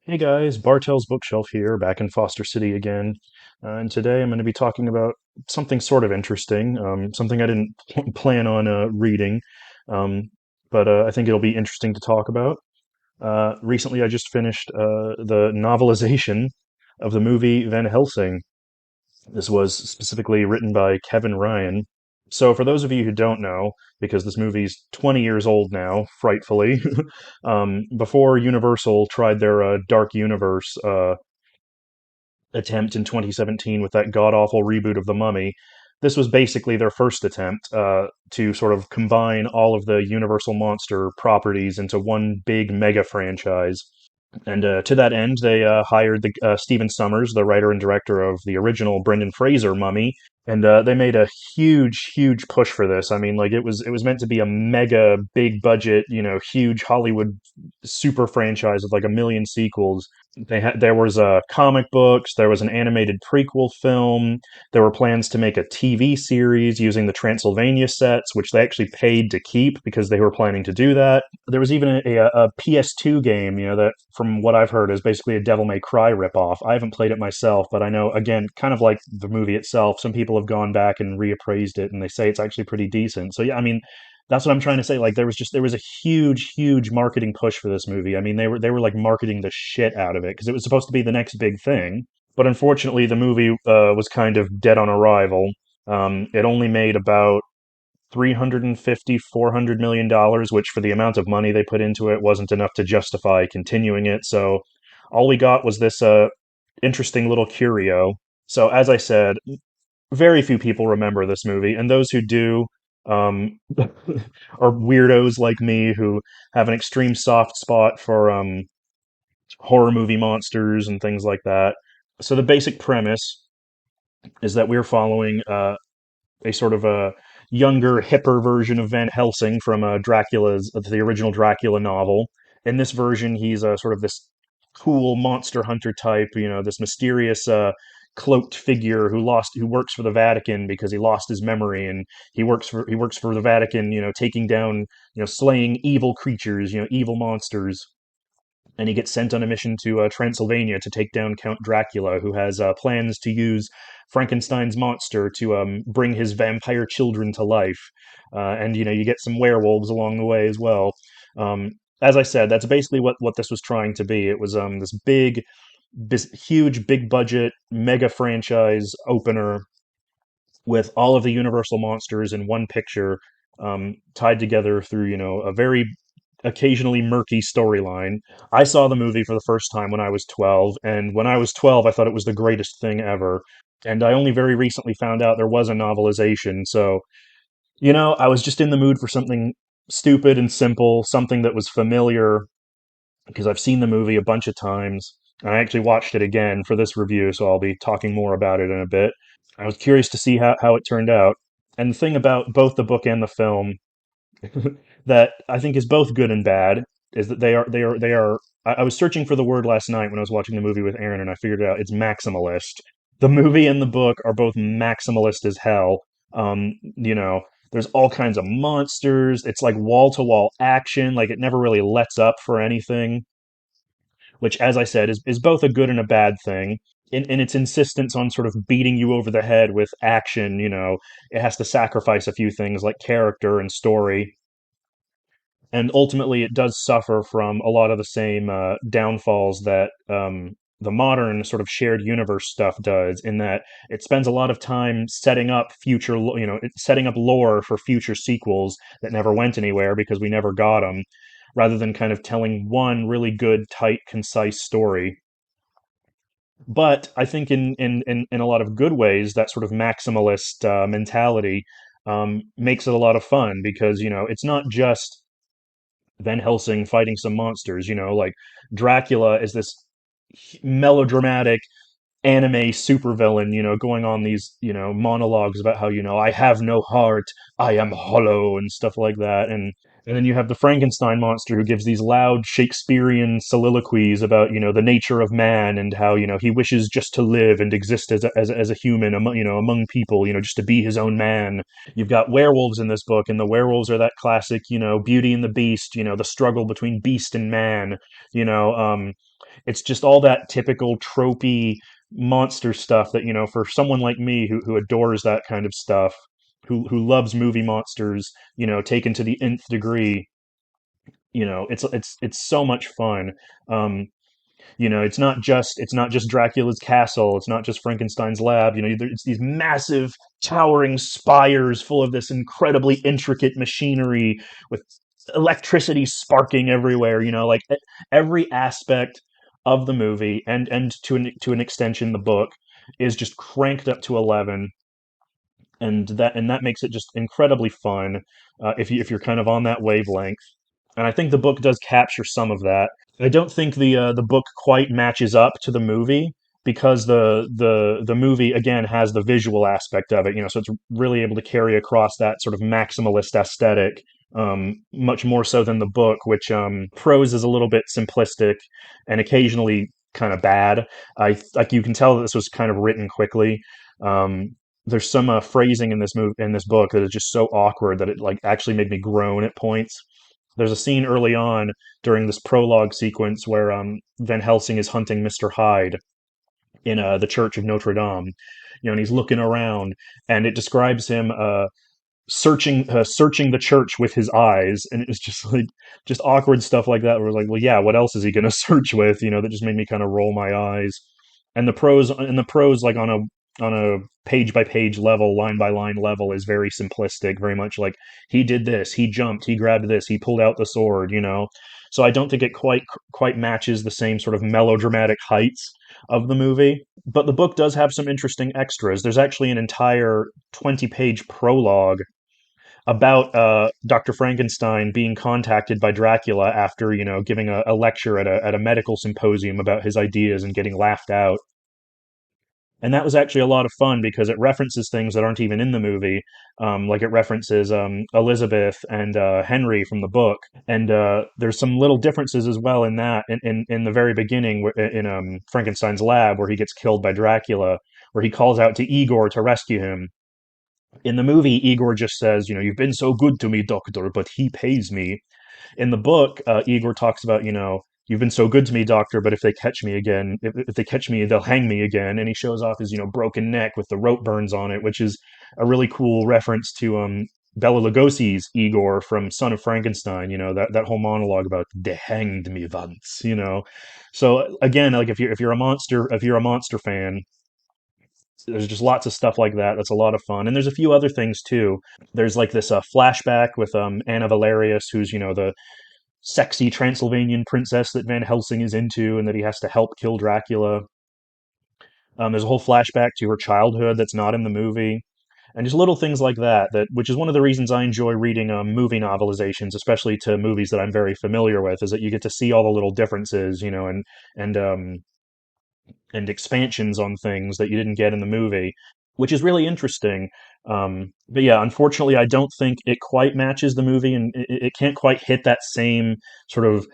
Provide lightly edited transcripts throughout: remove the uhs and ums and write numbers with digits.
Hey guys, Bartell's Bookshelf here, back in Foster City again. And today I'm going to be talking about something sort of interesting, something I didn't plan on reading, um, but I think it'll be interesting to talk about. Recently, I just finished the novelization of the movie Van Helsing. This was specifically written by Kevin Ryan. So, for those of you who don't know, because this movie's 20 years old now, frightfully, before Universal tried their Dark Universe attempt in 2017 with that god awful reboot of The Mummy, this was basically their first attempt to sort of combine all of the Universal monster properties into one big mega franchise. And to that end, they hired Stephen Sommers, the writer and director of the original Brendan Fraser Mummy, and they made a huge push for this. I mean, like it was meant to be a mega big budget, huge Hollywood super franchise with like a million sequels. There was comic books, there was an animated prequel film, there were plans to make a TV series using the Transylvania sets, which they actually paid to keep because they were planning to do that. There was even a PS2 game, that from what I've heard is basically a Devil May Cry ripoff. I haven't played it myself, but I know, again, kind of like the movie itself, some people have gone back and reappraised it, and they say it's actually pretty decent. So yeah, I mean, that's what I'm trying to say. Like there was a huge marketing push for this movie. I mean, they were like marketing the shit out of it because it was supposed to be the next big thing. But unfortunately, the movie was kind of dead on arrival. It only made about 350 $400 million, which for the amount of money they put into it wasn't enough to justify continuing it. So all we got was this interesting little curio. So as I said, very few people remember this movie, and those who do um, are weirdos like me who have an extreme soft spot for horror movie monsters and things like that. So the basic premise is that we're following a sort of a younger, hipper version of Van Helsing from the original Dracula novel. In this version, he's sort of this cool monster hunter type, this mysterious cloaked figure who works for the Vatican because he lost his memory, and he works for the Vatican, taking down, slaying evil creatures, evil monsters. And he gets sent on a mission to Transylvania to take down Count Dracula, who has plans to use Frankenstein's monster to bring his vampire children to life. And you get some werewolves along the way as well. As I said, that's basically what this was trying to be. It was this huge, big budget, mega franchise opener with all of the Universal monsters in one picture, tied together through a very occasionally murky storyline. I saw the movie for the first time when I was 12, and when I was 12, I thought it was the greatest thing ever. And I only very recently found out there was a novelization, so I was just in the mood for something stupid and simple, something that was familiar because I've seen the movie a bunch of times. I actually watched it again for this review, so I'll be talking more about it in a bit. I was curious to see how it turned out. And the thing about both the book and the film that I think is both good and bad is that they are. I was searching for the word last night when I was watching the movie with Aaron, and I figured it out. It's maximalist. The movie and the book are both maximalist as hell. There's all kinds of monsters. It's like wall to wall action. Like it never really lets up for anything, which, as I said, is both a good and a bad thing. In its insistence on sort of beating you over the head with action, it has to sacrifice a few things like character and story, and ultimately it does suffer from a lot of the same downfalls that the modern sort of shared universe stuff does, in that it spends a lot of time setting up setting up lore for future sequels that never went anywhere because we never got them, rather than kind of telling one really good, tight, concise story. But I think in a lot of good ways, that sort of maximalist mentality makes it a lot of fun because it's not just Van Helsing fighting some monsters. Like Dracula is this melodramatic anime supervillain, going on these, monologues about how, I have no heart, I am hollow, and stuff like that. And And then you have the Frankenstein monster who gives these loud Shakespearean soliloquies about, the nature of man and how, he wishes just to live and exist as a human among, among people, just to be his own man. You've got werewolves in this book, and the werewolves are that classic, Beauty and the Beast, the struggle between beast and man, you know, um, it's just all that typical tropey monster stuff that, for someone like me who adores that kind of stuff, who loves movie monsters, taken to the nth degree, it's so much fun. Um, it's not just Dracula's castle. It's not just Frankenstein's lab. It's these massive, towering spires full of this incredibly intricate machinery with electricity sparking everywhere. Like every aspect of the movie and to an extension the book is just cranked up to 11, and that makes it just incredibly fun if you're kind of on that wavelength. And I think the book does capture some of that. I don't think the book quite matches up to the movie because the movie again has the visual aspect of it, so it's really able to carry across that sort of maximalist aesthetic, much more so than the book, which prose is a little bit simplistic and occasionally kind of bad. I like you can tell that this was kind of written quickly. There's some phrasing in this book that is just so awkward that it like actually made me groan at points. There's a scene early on during this prologue sequence where Van Helsing is hunting Mr. Hyde in the Church of Notre Dame, and he's looking around, and it describes him searching the church with his eyes, and it's just like just awkward stuff like that. Where we're like, well, yeah, what else is he going to search with? That just made me kind of roll my eyes. And the prose, like on a page by page level, line by line level, is very simplistic, very much like he did this, he jumped, he grabbed this, he pulled out the sword. So I don't think it quite matches the same sort of melodramatic heights of the movie. But the book does have some interesting extras. There's actually an entire 20-page prologue about Dr. Frankenstein being contacted by Dracula after, giving a lecture at a medical symposium about his ideas and getting laughed out. And that was actually a lot of fun because it references things that aren't even in the movie. Like it references Elizabeth and Henry from the book. And there's some little differences as well in that in the very beginning in Frankenstein's lab where he gets killed by Dracula, where he calls out to Igor to rescue him. In the movie, Igor just says, "You've been so good to me, Doctor, but he pays me." In the book, Igor talks about, "You've been so good to me, Doctor, but if they catch me again, if they catch me, they'll hang me again." And he shows off his, broken neck with the rope burns on it, which is a really cool reference to Bela Lugosi's Igor from Son of Frankenstein. That whole monologue about "they hanged me once." So again, like if you're a monster fan, there's just lots of stuff like that. That's a lot of fun, and there's a few other things too. There's like this flashback with Anna Valerius, who's the sexy Transylvanian princess that Van Helsing is into, and that he has to help kill Dracula. There's a whole flashback to her childhood that's not in the movie, and just little things like that. Which is one of the reasons I enjoy reading movie novelizations, especially to movies that I'm very familiar with, is that you get to see all the little differences, and and expansions on things that you didn't get in the movie, which is really interesting. But yeah, unfortunately, I don't think it quite matches the movie, and it can't quite hit that same sort of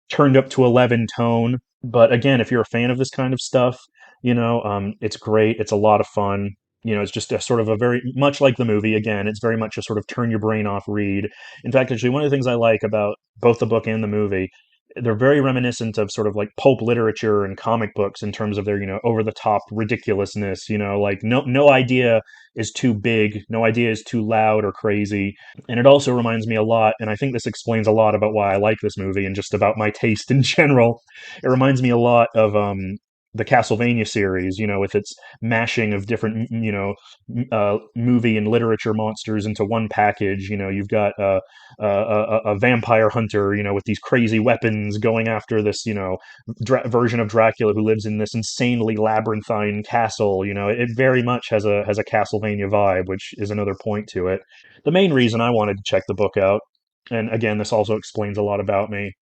turned up to 11 tone. But again, if you're a fan of this kind of stuff, it's great. It's a lot of fun. It's just a sort of a very much like the movie. Again, it's very much a sort of turn your brain off read. In fact, actually, one of the things I like about both the book and the movie, they're very reminiscent of sort of like pulp literature and comic books in terms of their over the top ridiculousness. Like no idea is too big, no idea is too loud or crazy. And it also reminds me a lot, and I think this explains a lot about why I like this movie and just about my taste in general. It reminds me a lot of the Castlevania series, with its mashing of different, movie and literature monsters into one package. You've got a vampire hunter, with these crazy weapons going after this, version of Dracula who lives in this insanely labyrinthine castle. It very much has a Castlevania vibe, which is another point to it. The main reason I wanted to check the book out, and again, this also explains a lot about me.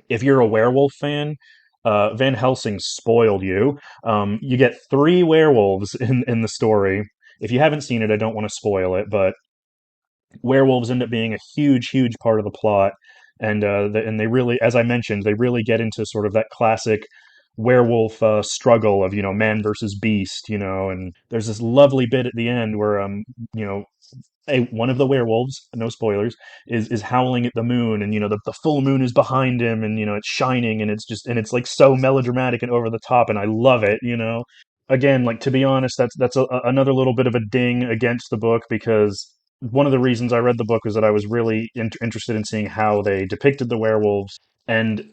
If you're a werewolf fan, Van Helsing spoiled you. You get three werewolves in the story. If you haven't seen it, I don't want to spoil it, but werewolves end up being a huge, huge part of the plot, and they really, as I mentioned, they really get into sort of that classic werewolf struggle of man versus beast, and there's this lovely bit at the end where you know one of the werewolves, no spoilers, is howling at the moon, and the full moon is behind him, and it's shining, and it's like so melodramatic and over the top, and I love it. Again, like, to be honest, that's another little bit of a ding against the book, because one of the reasons I read the book was that I was really interested in seeing how they depicted the werewolves, and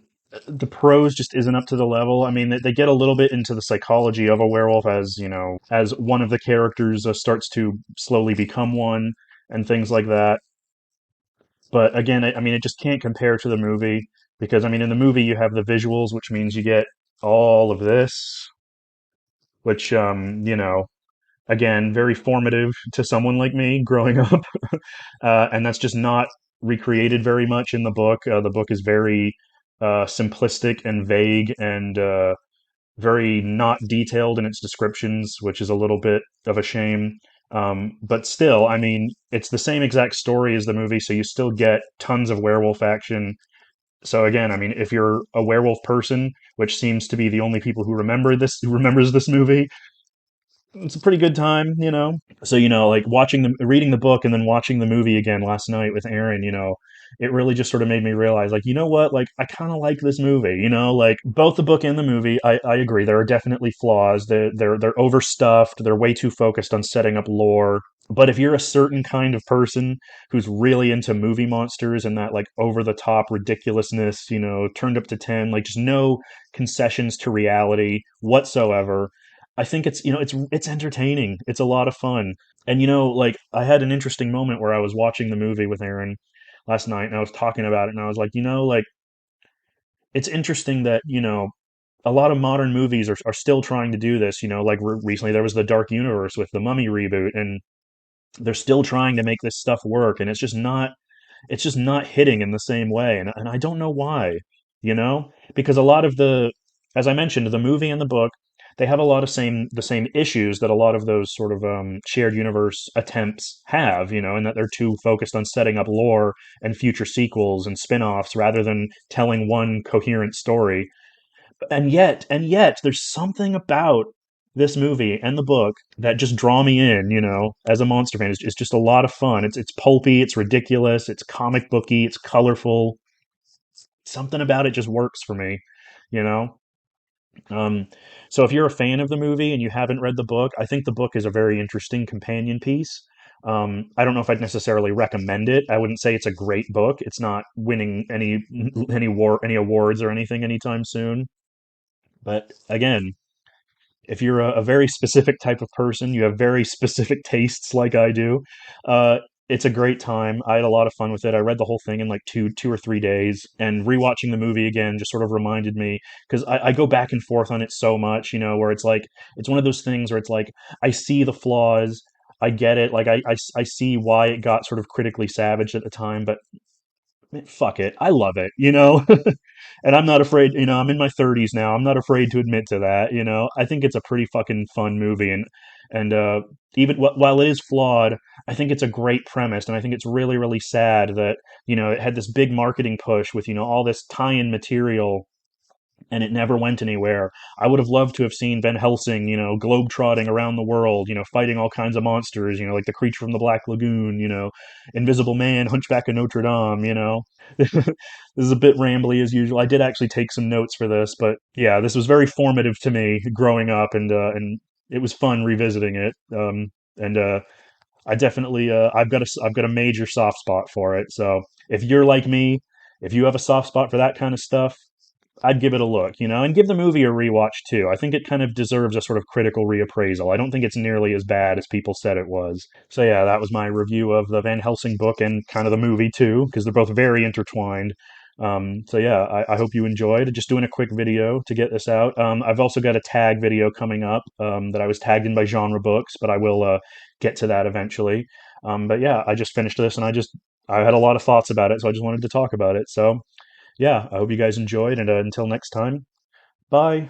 the prose just isn't up to the level. I mean, they get a little bit into the psychology of a werewolf, as as one of the characters starts to slowly become one, and things like that. But again, I mean, it just can't compare to the movie, because I mean, in the movie you have the visuals, which means you get all of this, which again, very formative to someone like me growing up. And that's just not recreated very much in the book. The book is very simplistic and vague, and very not detailed in its descriptions, which is a little bit of a shame. But still, I mean, it's the same exact story as the movie, so you still get tons of werewolf action. So again, I mean, if you're a werewolf person, which seems to be the only people who remembers this movie, it's a pretty good time. So like, reading the book and then watching the movie again last night with Aaron, it really just sort of made me realize, like, like, I kind of like this movie. Like, both the book and the movie, I agree, there are definitely flaws. They're overstuffed, they're way too focused on setting up lore. But if you're a certain kind of person who's really into movie monsters and that, like, over the top ridiculousness, turned up to 10, like, just no concessions to reality whatsoever, I think it's entertaining. It's a lot of fun. And like, I had an interesting moment where I was watching the movie with Aaron last night, and I was talking about it, and I was like, like, it's interesting that, a lot of modern movies are still trying to do this. Like, recently there was the Dark Universe with the Mummy reboot, and they're still trying to make this stuff work, and it's just not hitting in the same way, and I don't know why. Because a lot of as I mentioned, the movie and the book, they have a lot of the same issues that a lot of those sort of shared universe attempts have, and that they're too focused on setting up lore and future sequels and spin-offs rather than telling one coherent story. And yet, there's something about this movie and the book that just draw me in. As a monster fan, it's just a lot of fun. It's pulpy, it's ridiculous, it's comic booky, it's colorful. Something about it just works for me. You know. Um, so if you're a fan of the movie and you haven't read the book, I think the book is a very interesting companion piece. I don't know if I'd necessarily recommend it. I wouldn't say it's a great book. It's not winning any awards or anything anytime soon. But again, if you're a very specific type of person, you have very specific tastes like I do, uh, it's a great time. I had a lot of fun with it. I read the whole thing in like two or 3 days, and rewatching the movie again just sort of reminded me, because I go back and forth on it so much, where it's like, it's one of those things where it's like, I see the flaws, I get it, like, I see why it got sort of critically savaged at the time, but man, fuck it, I love it. And I'm not afraid, I'm in my 30s now. I'm not afraid to admit to that. I think it's a pretty fucking fun movie, and even while it is flawed, I think it's a great premise, and I think it's really, really sad that, it had this big marketing push with, all this tie-in material, and it never went anywhere. I would have loved to have seen Van Helsing, globetrotting around the world, fighting all kinds of monsters, like the creature from the Black Lagoon, Invisible Man, Hunchback of Notre Dame. This is a bit rambly as usual. I did actually take some notes for this, but yeah, this was very formative to me growing up, and it was fun revisiting it. And I definitely, I've got a major soft spot for it. So if you're like me, if you have a soft spot for that kind of stuff, I'd give it a look, and give the movie a rewatch too. I think it kind of deserves a sort of critical reappraisal. I don't think it's nearly as bad as people said it was. So yeah, that was my review of the Van Helsing book and kind of the movie too, because they're both very intertwined. So yeah, I hope you enjoyed. Just doing a quick video to get this out. I've also got a tag video coming up that I was tagged in by Genre Books, but I will get to that eventually. But yeah, I just finished this, and I had a lot of thoughts about it, so I just wanted to talk about it. So yeah, I hope you guys enjoyed, and until next time, bye.